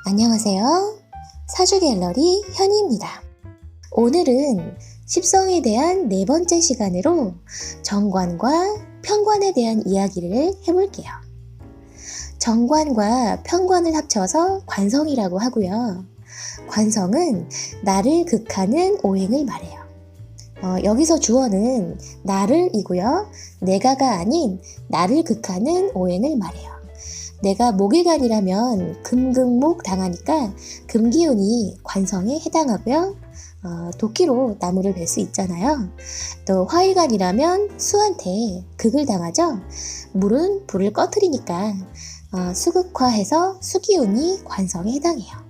안녕하세요. 사주갤러리 현희입니다. 오늘은 십성에 대한 네 번째 시간으로 정관과 편관에 대한 이야기를 해볼게요. 정관과 편관을 합쳐서 관성이라고 하고요. 관성은 나를 극하는 오행을 말해요. 여기서 주어는 나를이고요. 내가가 아닌 나를 극하는 오행을 말해요. 내가 목일간이라면 금금목 당하니까 금기운이 관성에 해당하고요. 도끼로 나무를 벨 수 있잖아요. 또 화일간이라면 수한테 극을 당하죠. 물은 불을 꺼트리니까 수극화해서 수기운이 관성에 해당해요.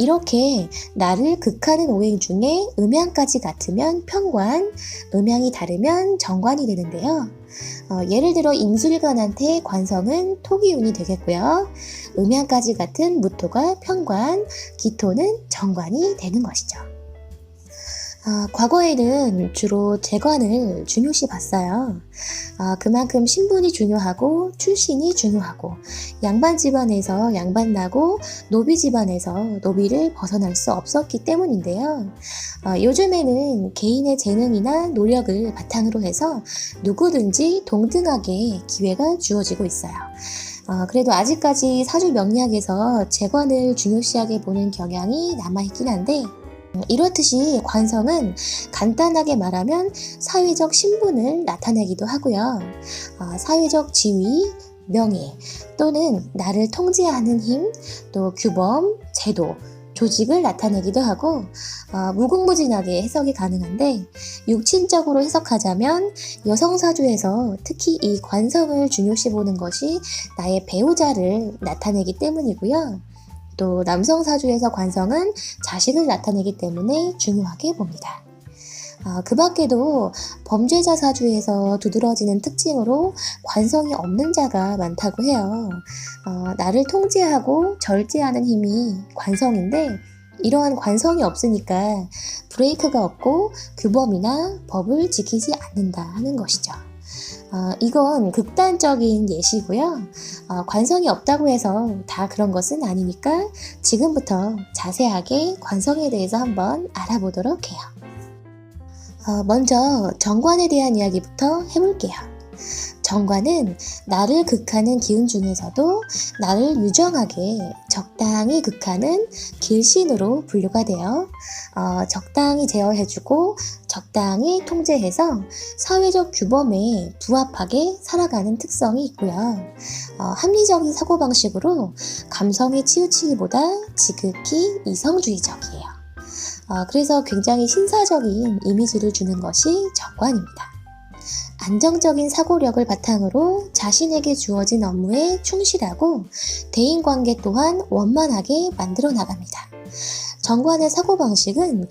이렇게 나를 극하는 오행 중에 음양까지 같으면 편관, 음양이 다르면 정관이 되는데요. 예를 들어 임술관한테 관성은 토기운이 되겠고요. 음양까지 같은 무토가 편관, 기토는 정관이 되는 것이죠. 과거에는 주로 재관을 중요시 봤어요. 그만큼 신분이 중요하고 출신이 중요하고 양반 집안에서 양반 나고 노비 집안에서 노비를 벗어날 수 없었기 때문인데요. 요즘에는 개인의 재능이나 노력을 바탕으로 해서 누구든지 동등하게 기회가 주어지고 있어요. 그래도 아직까지 사주 명리학에서 재관을 중요시하게 보는 경향이 남아있긴 한데 이렇듯이 관성은 간단하게 말하면 사회적 신분을 나타내기도 하고요. 사회적 지위, 명예 또는 나를 통제하는 힘, 또 규범, 제도, 조직을 나타내기도 하고 무궁무진하게 해석이 가능한데 육친적으로 해석하자면 여성사주에서 특히 이 관성을 중요시 보는 것이 나의 배우자를 나타내기 때문이고요. 또 남성 사주에서 관성은 자식을 나타내기 때문에 중요하게 봅니다. 그 밖에도 범죄자 사주에서 두드러지는 특징으로 관성이 없는 자가 많다고 해요. 나를 통제하고 절제하는 힘이 관성인데 이러한 관성이 없으니까 브레이크가 없고 규범이나 법을 지키지 않는다 하는 것이죠. 이건 극단적인 예시고요. 관성이 없다고 해서 다 그런 것은 아니니까 지금부터 자세하게 관성에 대해서 한번 알아보도록 해요. 먼저 정관에 대한 이야기부터 해볼게요. 정관은 나를 극하는 기운 중에서도 나를 유정하게 적당히 극하는 길신으로 분류가 돼요. 적당히 제어해주고 적당히 통제해서 사회적 규범에 부합하게 살아가는 특성이 있고요. 합리적인 사고방식으로 감성에 치우치기보다 지극히 이성주의적이에요. 그래서 굉장히 신사적인 이미지를 주는 것이 정관입니다. 안정적인 사고력을 바탕으로 자신에게 주어진 업무에 충실하고 대인관계 또한 원만하게 만들어 나갑니다. 정관의 사고방식은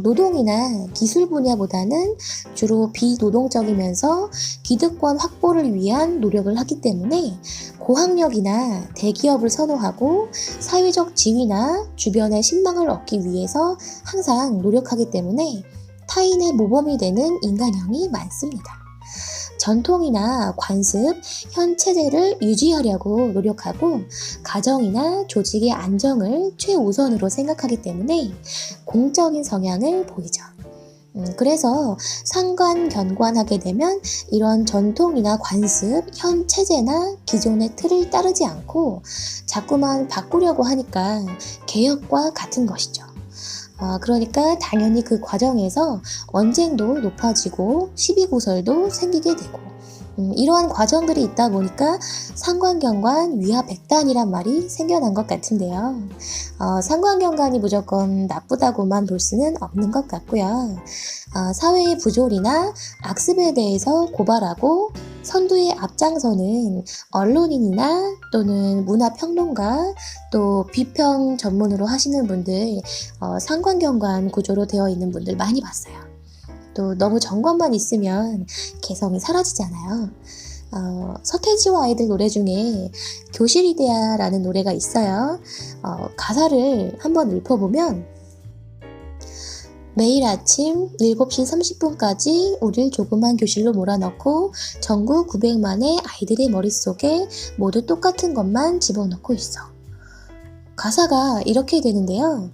노동이나 기술 분야보다는 주로 비노동적이면서 기득권 확보를 위한 노력을 하기 때문에 고학력이나 대기업을 선호하고 사회적 지위나 주변의 신망을 얻기 위해서 항상 노력하기 때문에 타인의 모범이 되는 인간형이 많습니다. 전통이나 관습, 현 체제를 유지하려고 노력하고 가정이나 조직의 안정을 최우선으로 생각하기 때문에 공적인 성향을 보이죠. 그래서 상관견관하게 되면 이런 전통이나 관습, 현 체제나 기존의 틀을 따르지 않고 자꾸만 바꾸려고 하니까 개혁과 같은 것이죠. 그러니까 당연히 그 과정에서 언쟁도 높아지고 시비고설도 생기게 되고 이러한 과정들이 있다 보니까 상관경관 위화백단이란 말이 생겨난 것 같은데요. 상관경관이 무조건 나쁘다고만 볼 수는 없는 것 같고요. 사회의 부조리나 악습에 대해서 고발하고 선두에 앞장서는 언론인이나 또는 문화평론가 또 비평 전문으로 하시는 분들 상관경관 구조로 되어 있는 분들 많이 봤어요. 또 너무 정관만 있으면 개성이 사라지잖아요. 서태지와 아이들 노래 중에 교실이대야라는 노래가 있어요. 가사를 한번 읊어보면 매일 아침 7시 30분까지 우릴 조그만 교실로 몰아넣고 전국 900만의 아이들의 머릿속에 모두 똑같은 것만 집어넣고 있어. 가사가 이렇게 되는데요.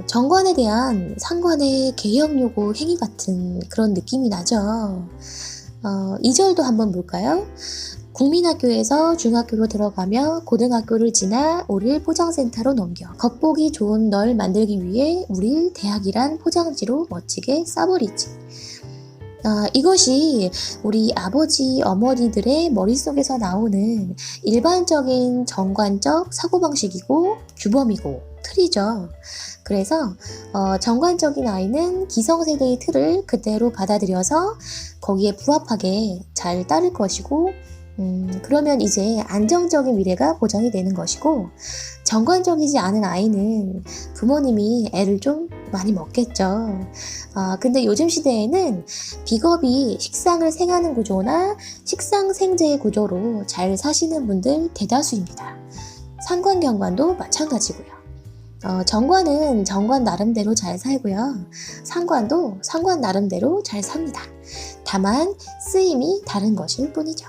정관에 대한 상관의 개혁 요구 행위 같은 그런 느낌이 나죠. 2절도 한번 볼까요? 국민학교에서 중학교로 들어가며 고등학교를 지나 우릴 포장센터로 넘겨 겉보기 좋은 널 만들기 위해 우릴 대학이란 포장지로 멋지게 싸버리지. 이것이 우리 아버지, 어머니들의 머릿속에서 나오는 일반적인 정관적 사고방식이고 규범이고 틀이죠. 그래서 정관적인 아이는 기성세대의 틀을 그대로 받아들여서 거기에 부합하게 잘 따를 것이고 그러면 이제 안정적인 미래가 보장이 되는 것이고, 정관적이지 않은 아이는 부모님이 애를 좀 많이 먹겠죠. 근데 요즘 시대에는 비겁이 식상을 생하는 구조나 식상생재의 구조로 잘 사시는 분들 대다수입니다. 상관, 경관도 마찬가지고요. 정관은 정관 나름대로 잘 살고요. 상관도 상관 나름대로 잘 삽니다. 다만 쓰임이 다른 것일 뿐이죠.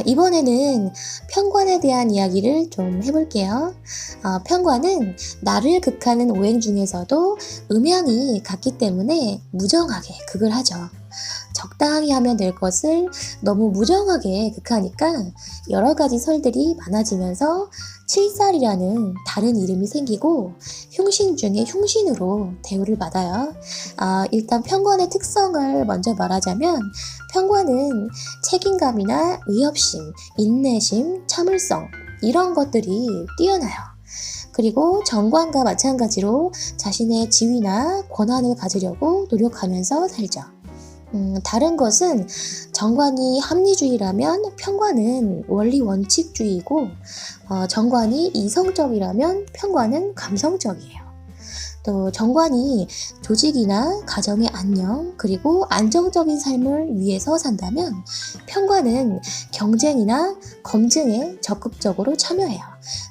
이번에는 편관에 대한 이야기를 좀 해볼게요. 편관은 나를 극하는 오행 중에서도 음양이 같기 때문에 무정하게 극을 하죠. 적당히 하면 될 것을 너무 무정하게 극하니까 여러 가지 설들이 많아지면서 칠살이라는 다른 이름이 생기고 흉신 중에 흉신으로 대우를 받아요. 일단 편관의 특성을 먼저 말하자면 편관은 책임감이나 위협심, 인내심, 참을성 이런 것들이 뛰어나요. 그리고 정관과 마찬가지로 자신의 지위나 권한을 가지려고 노력하면서 살죠. 다른 것은 정관이 합리주의라면 편관은 원리 원칙주의이고 정관이 이성적이라면 편관은 감성적이에요. 또 정관이 조직이나 가정의 안녕 그리고 안정적인 삶을 위해서 산다면 편관은 경쟁이나 검증에 적극적으로 참여해요.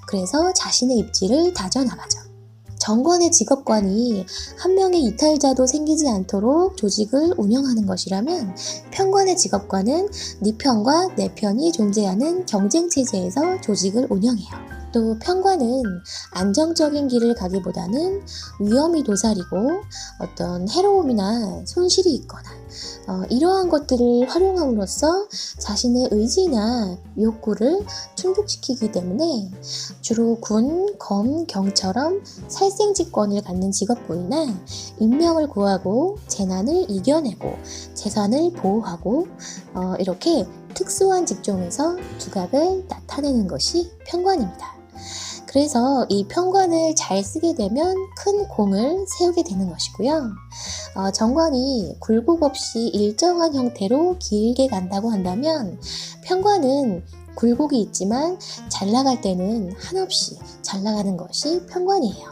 그래서 자신의 입지를 다져나가죠. 정관의 직업관이 한 명의 이탈자도 생기지 않도록 조직을 운영하는 것이라면 편관의 직업관은 네 편과 내 편이 존재하는 경쟁체제에서 조직을 운영해요. 또 편관은 안정적인 길을 가기보다는 위험이 도사리고 어떤 해로움이나 손실이 있거나 이러한 것들을 활용함으로써 자신의 의지나 욕구를 충족시키기 때문에 주로 군, 검, 경처럼 살생직권을 갖는 직업군이나 인명을 구하고 재난을 이겨내고 재산을 보호하고 이렇게 특수한 직종에서 두각을 나타내는 것이 편관입니다. 그래서 이 편관을 잘 쓰게 되면 큰 공을 세우게 되는 것이고요. 정관이 굴곡 없이 일정한 형태로 길게 간다고 한다면 편관은 굴곡이 있지만 잘 나갈 때는 한없이 잘 나가는 것이 편관이에요.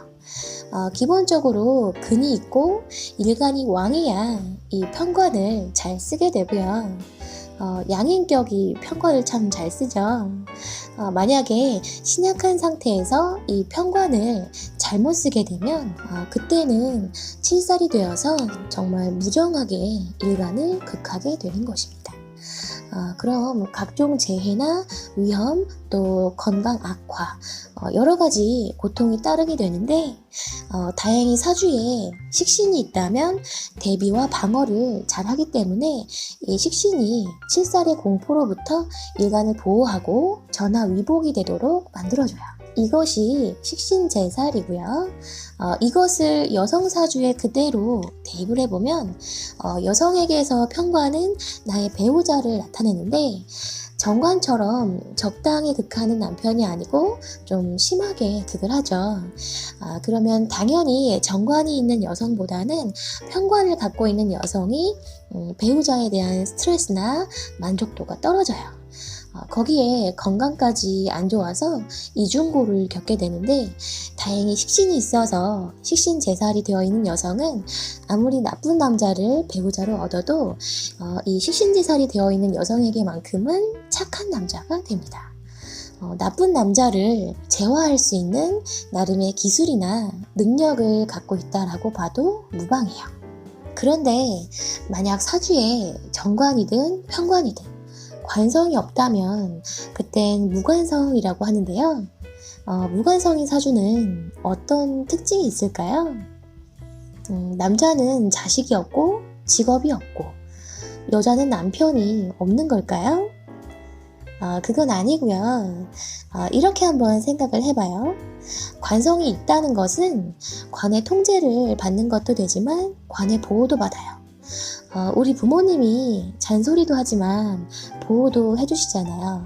기본적으로 근이 있고 일간이 왕해야 이 편관을 잘 쓰게 되고요. 양인격이 편관을 참 잘 쓰죠. 만약에 신약한 상태에서 이 편관을 잘못 쓰게 되면 그때는 칠살이 되어서 정말 무정하게 일간을 극하게 되는 것입니다. 그럼 각종 재해나 위험 또 건강 악화 여러 가지 고통이 따르게 되는데 다행히 사주에 식신이 있다면 대비와 방어를 잘 하기 때문에 이 식신이 칠살의 공포로부터 일간을 보호하고 전화위복이 되도록 만들어줘요. 이것이 식신제살이고요. 이것을 여성사주에 그대로 대입을 해보면 여성에게서 편관은 나의 배우자를 나타내는데 정관처럼 적당히 극하는 남편이 아니고 좀 심하게 극을 하죠. 그러면 당연히 정관이 있는 여성보다는 편관을 갖고 있는 여성이 배우자에 대한 스트레스나 만족도가 떨어져요. 거기에 건강까지 안 좋아서 이중고를 겪게 되는데 다행히 식신이 있어서 식신제살이 되어 있는 여성은 아무리 나쁜 남자를 배우자로 얻어도 이 식신제살이 되어 있는 여성에게만큼은 착한 남자가 됩니다. 나쁜 남자를 제어할 수 있는 나름의 기술이나 능력을 갖고 있다라고 봐도 무방해요. 그런데 만약 사주에 정관이든 편관이든 관성이 없다면 그땐 무관성이라고 하는데요. 무관성인 사주는 어떤 특징이 있을까요? 남자는 자식이 없고 직업이 없고 여자는 남편이 없는 걸까요? 그건 아니고요. 이렇게 한번 생각을 해봐요. 관성이 있다는 것은 관의 통제를 받는 것도 되지만 관의 보호도 받아요. 우리 부모님이 잔소리도 하지만 보호도 해주시잖아요.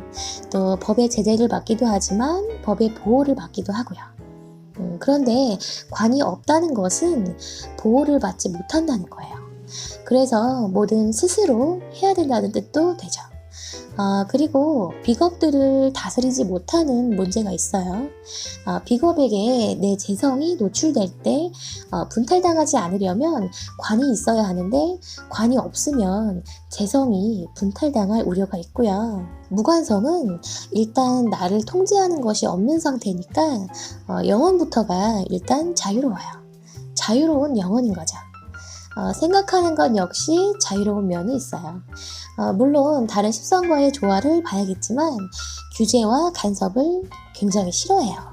또 법의 제재를 받기도 하지만 법의 보호를 받기도 하고요. 그런데 관이 없다는 것은 보호를 받지 못한다는 거예요. 그래서 뭐든 스스로 해야 된다는 뜻도 되죠. 그리고 비겁들을 다스리지 못하는 문제가 있어요. 비겁에게 내 재성이 노출될 때 분탈당하지 않으려면 관이 있어야 하는데 관이 없으면 재성이 분탈당할 우려가 있고요. 무관성은 일단 나를 통제하는 것이 없는 상태니까 영혼부터가 일단 자유로워요. 자유로운 영혼인 거죠. 생각하는 것 역시 자유로운 면이 있어요. 물론 다른 십성과의 조화를 봐야겠지만 규제와 간섭을 굉장히 싫어해요.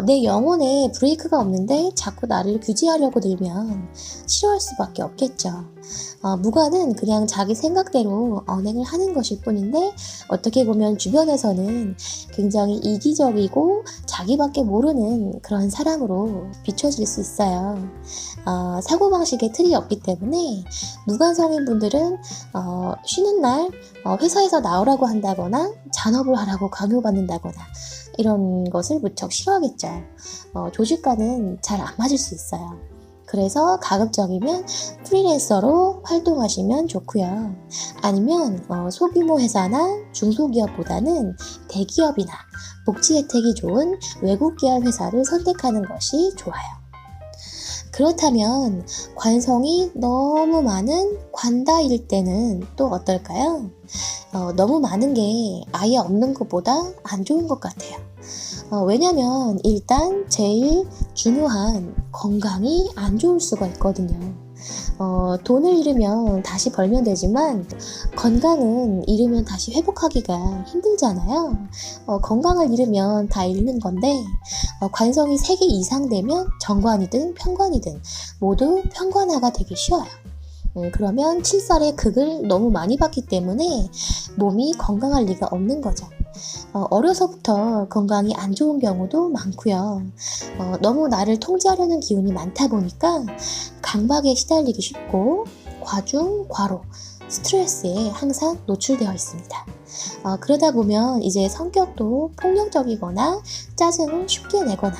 내 영혼에 브레이크가 없는데 자꾸 나를 규제하려고 들면 싫어할 수밖에 없겠죠. 무관은 그냥 자기 생각대로 언행을 하는 것일 뿐인데 어떻게 보면 주변에서는 굉장히 이기적이고 자기밖에 모르는 그런 사람으로 비춰질 수 있어요. 사고방식에 틀이 없기 때문에 무관성인 분들은 쉬는 날 회사에서 나오라고 한다거나 잔업을 하라고 강요받는다거나 이런 것을 무척 싫어하겠죠. 조직과는 잘 안 맞을 수 있어요. 그래서 가급적이면 프리랜서로 활동하시면 좋고요. 아니면 소규모 회사나 중소기업보다는 대기업이나 복지 혜택이 좋은 외국 계열 회사를 선택하는 것이 좋아요. 그렇다면 관성이 너무 많은 관다일 때는 또 어떨까요? 너무 많은 게 아예 없는 것보다 안 좋은 것 같아요. 왜냐면 일단 제일 중요한 건강이 안 좋을 수가 있거든요. 돈을 잃으면 다시 벌면 되지만 건강은 잃으면 다시 회복하기가 힘들잖아요. 건강을 잃으면 다 잃는 건데 관성이 3개 이상 되면 정관이든 편관이든 모두 편관화가 되기 쉬워요. 그러면 칠살의 극을 너무 많이 받기 때문에 몸이 건강할 리가 없는 거죠. 어려서부터 건강이 안 좋은 경우도 많고요. 너무 나를 통제하려는 기운이 많다 보니까 강박에 시달리기 쉽고 과중, 과로, 스트레스에 항상 노출되어 있습니다. 그러다 보면 이제 성격도 폭력적이거나 짜증을 쉽게 내거나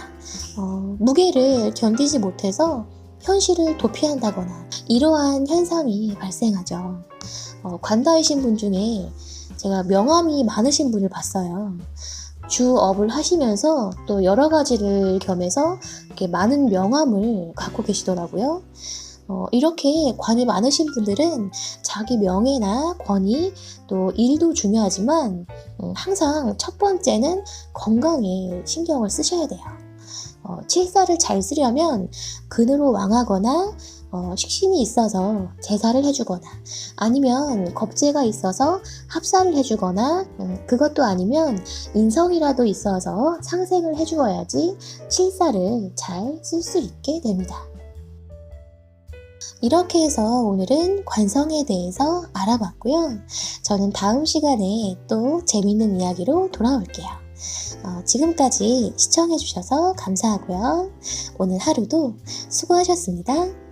무게를 견디지 못해서 현실을 도피한다거나 이러한 현상이 발생하죠. 관다이신 분 중에 제가 명함이 많으신 분을 봤어요. 주업을 하시면서 또 여러 가지를 겸해서 이렇게 많은 명함을 갖고 계시더라고요. 이렇게 관이 많으신 분들은 자기 명예나 권위 또 일도 중요하지만 항상 첫 번째는 건강에 신경을 쓰셔야 돼요. 칠사를 잘 쓰려면 근으로 왕하거나 식신이 있어서 제사를 해주거나 아니면 겁재가 있어서 합사를 해주거나 그것도 아니면 인성이라도 있어서 상생을 해주어야지 칠사를 잘 쓸 수 있게 됩니다. 이렇게 해서 오늘은 관성에 대해서 알아봤고요. 저는 다음 시간에 또 재밌는 이야기로 돌아올게요. 지금까지 시청해주셔서 감사하고요. 오늘 하루도 수고하셨습니다.